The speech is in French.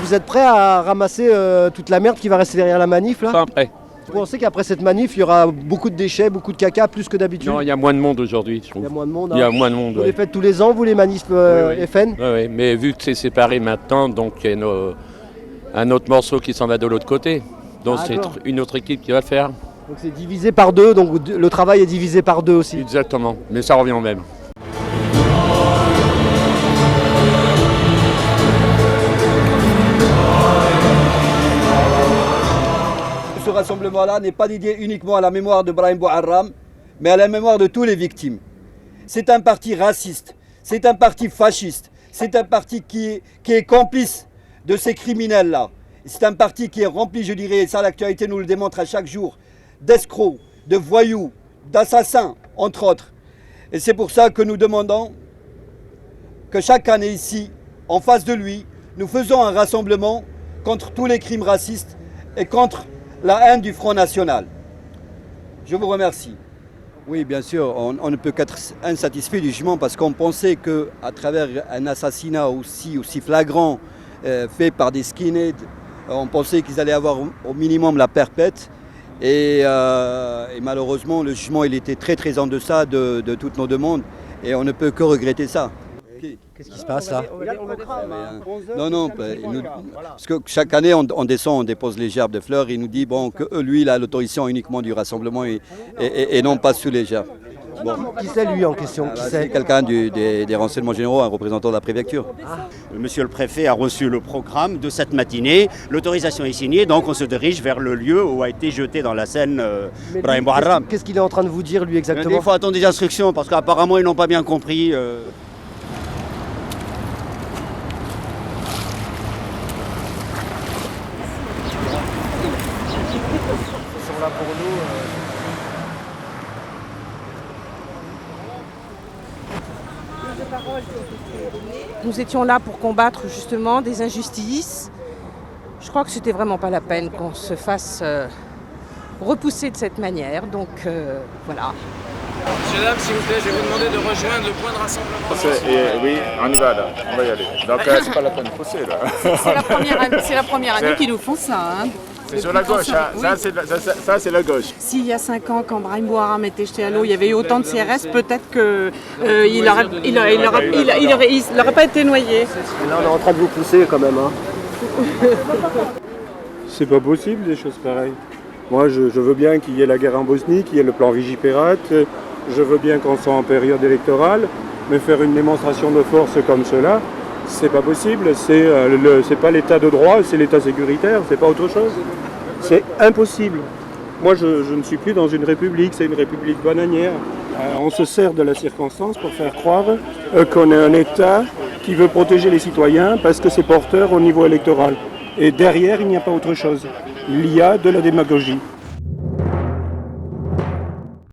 Vous êtes prêts à ramasser toute la merde qui va rester derrière la manif là? Pas prêt. Vous pensez qu'après cette manif, il y aura beaucoup de déchets, beaucoup de caca, plus que d'habitude? Non, il y a moins de monde aujourd'hui, je trouve. Il y a moins de monde. Il y a moins de monde, Vous ouais. les faites tous les ans, vous, les manifs Oui. FN? Oui, mais vu que c'est séparé maintenant, donc il y a un autre morceau qui s'en va de l'autre côté. Donc c'est d'accord. une autre équipe qui va le faire. Donc c'est divisé par deux, donc le travail est divisé par deux aussi. Exactement, mais ça revient au même. Ce rassemblement-là n'est pas dédié uniquement à la mémoire de Brahim Bouharram, mais à la mémoire de tous les victimes. C'est un parti raciste, c'est un parti fasciste, c'est un parti qui est complice de ces criminels-là. C'est un parti qui est rempli, je dirais, et ça l'actualité nous le démontre à chaque jour, d'escrocs, de voyous, d'assassins, entre autres. Et c'est pour ça que nous demandons que chaque année ici, en face de lui, nous faisons un rassemblement contre tous les crimes racistes et contre la haine du Front National. Je vous remercie. Oui, bien sûr, on ne peut qu'être insatisfait du jugement parce qu'on pensait qu'à travers un assassinat aussi flagrant fait par des skinheads, on pensait qu'ils allaient avoir au minimum la perpète. Et malheureusement, le jugement il était très en deçà de toutes nos demandes et on ne peut que regretter ça. Qu'est-ce qui se passe là? Non, parce que chaque année on descend, on dépose les gerbes de fleurs et il nous dit bon, que lui il a l'autorisation uniquement du rassemblement et non pas sous les gerbes. Bon. Qui c'est lui en question? C'est quelqu'un des renseignements généraux, un représentant de la préfecture. Monsieur le préfet a reçu le programme de cette matinée, l'autorisation est signée, donc on se dirige vers le lieu où a été jeté dans la Seine Brahim Bouharram. Qu'est-ce qu'il est en train de vous dire lui exactement? Il faut attendre des instructions parce qu'apparemment ils n'ont pas bien compris. Ils sont là pour nous. Nous étions là pour combattre justement des injustices. Je crois que c'était vraiment pas la peine qu'on se fasse repousser de cette manière. Donc voilà. Monsieur, dame, s'il vous plaît, je vais vous demander de rejoindre le point de rassemblement. Oui, on y va là, on va y aller. Donc c'est pas la peine de pousser là. C'est la première année qu'ils nous font ça. Hein. C'est sur la gauche, hein. Oui. Ça c'est la gauche. S'il y a 5 ans, quand Brahim Bouharram était jeté à l'eau, il y avait eu autant de CRS, peut-être qu'il n'aurait pas été noyé. Là on est en train de vous pousser quand même. Hein. C'est pas possible des choses pareilles. Moi je veux bien qu'il y ait la guerre en Bosnie, qu'il y ait le plan Vigipirate, je veux bien qu'on soit en période électorale, mais faire une démonstration de force comme cela, c'est pas possible, c'est pas l'état de droit, c'est l'état sécuritaire, c'est pas autre chose. C'est impossible. Moi je ne suis plus dans une république, c'est une république bananière. On se sert de la circonstance pour faire croire qu'on est un État qui veut protéger les citoyens parce que c'est porteur au niveau électoral. Et derrière, il n'y a pas autre chose. Il y a de la démagogie.